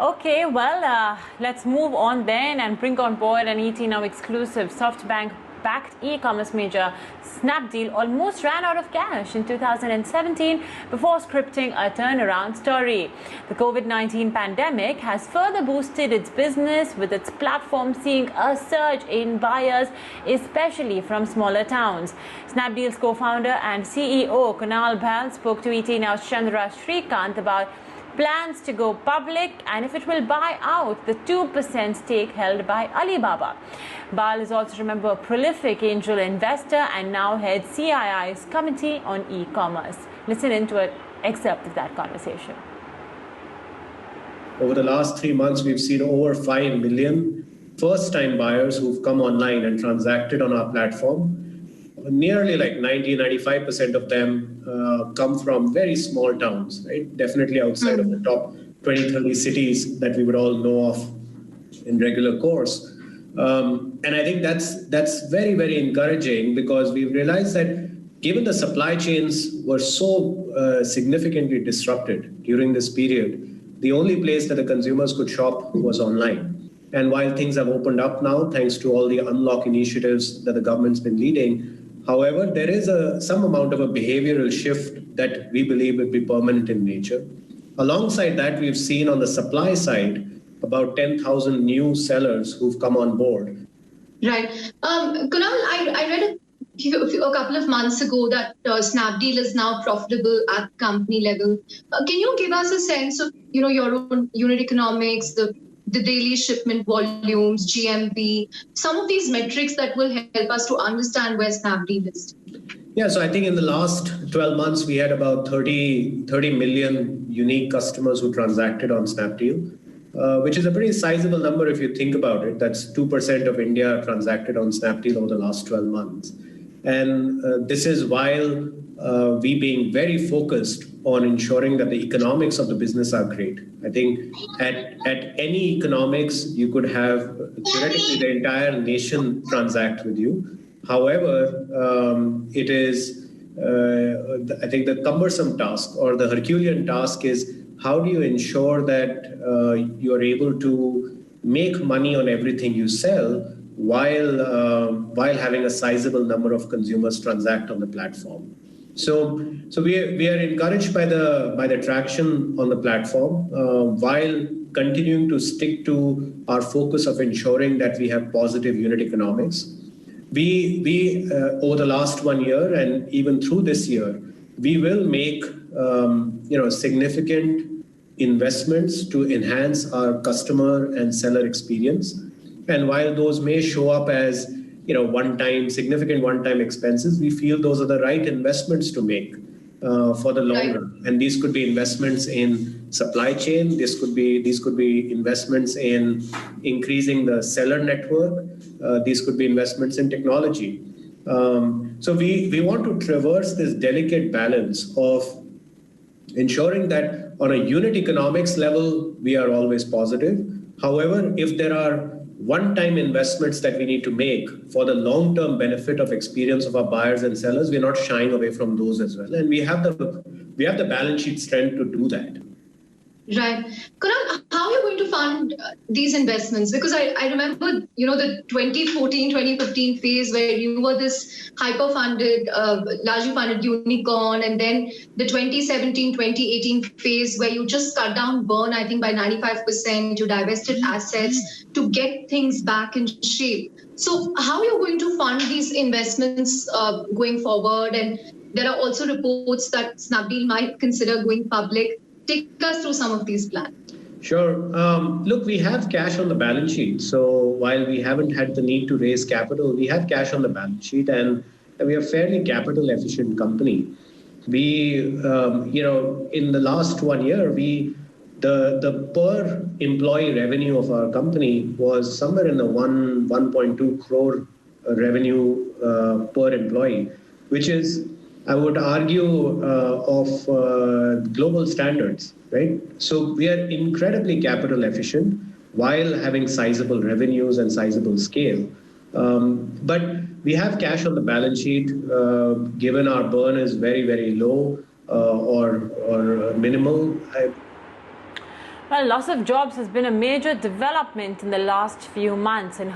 Okay, well, let's move on then and bring on board an ET Now exclusive. SoftBank-backed e-commerce major Snapdeal almost ran out of cash in 2017 before scripting a turnaround story. The COVID-19 pandemic has further boosted its business, with its platform seeing a surge in buyers, especially from smaller towns. Snapdeal's co-founder and CEO Kunal Bahl spoke to ET Now's Chandra Shrikant about plans to go public and if it will buy out the 2% stake held by Alibaba. Bahl is also, remember, a prolific angel investor and now heads CII's Committee on E-commerce. Listen into an excerpt of that conversation. Over the last 3 months, we've seen over 5 million first-time buyers who've come online and transacted on our platform. Nearly like 90-95% of them come from very small towns, right? Definitely outside of the top 20-30 cities that we would all know of in regular course. And I think that's very, very encouraging, because we've realized that given the supply chains were so significantly disrupted during this period, the only place that the consumers could shop was online. And while things have opened up now, thanks to all the unlock initiatives that the government's been leading, however, there is some amount of a behavioral shift that we believe will be permanent in nature. Alongside that, we've seen on the supply side about 10,000 new sellers who've come on board. Right. Kunal, I read a couple of months ago that Snapdeal is now profitable at company level. Can you give us a sense of your own unit economics, the daily shipment volumes, GMV, some of these metrics that will help us to understand where Snapdeal is? Yeah, so I think in the last 12 months, we had about 30 million unique customers who transacted on Snapdeal, which is a pretty sizable number if you think about it. That's 2% of India transacted on Snapdeal over the last 12 months. And this is while we being very focused on ensuring that the economics of the business are great. I think at any economics, you could have theoretically the entire nation transact with you. However, it is, I think, the cumbersome task or the Herculean task is how do you ensure that you are able to make money on everything you sell while having a sizable number of consumers transact on the platform. So we are encouraged by the traction on the platform while continuing to stick to our focus of ensuring that we have positive unit economics. We over the last 1 year and even through this year, we will make significant investments to enhance our customer and seller experience. And while those may show up as significant one-time expenses, we feel those are the right investments to make for the long run. And these could be investments in supply chain. These could be investments in increasing the seller network. These could be investments in technology. So we want to traverse this delicate balance of ensuring that on a unit economics level, we are always positive. However, if there are one-time investments that we need to make for the long-term benefit of experience of our buyers and sellers, we're not shying away from those as well. And we have the balance sheet strength to do that. Right. Kunal, how are you going to fund these investments? Because I remember, the 2014, 2015 phase where you were this hyper-funded, largely funded unicorn, and then the 2017, 2018 phase where you just cut down burn, I think, by 95%, you divested assets to get things back in shape. So how are you going to fund these investments going forward? And there are also reports that Snapdeal might consider going public. Take us through some of these plans. Sure. Look, we have cash on the balance sheet. So while we haven't had the need to raise capital, we have cash on the balance sheet, and we are a fairly capital efficient company. We, in the last 1 year, the per employee revenue of our company was somewhere in the 1.2 crore revenue per employee, which is, I would argue, of global standards, right? So we are incredibly capital efficient while having sizable revenues and sizable scale. But we have cash on the balance sheet, given our burn is very, very low or minimal. Well, loss of jobs has been a major development in the last few months, and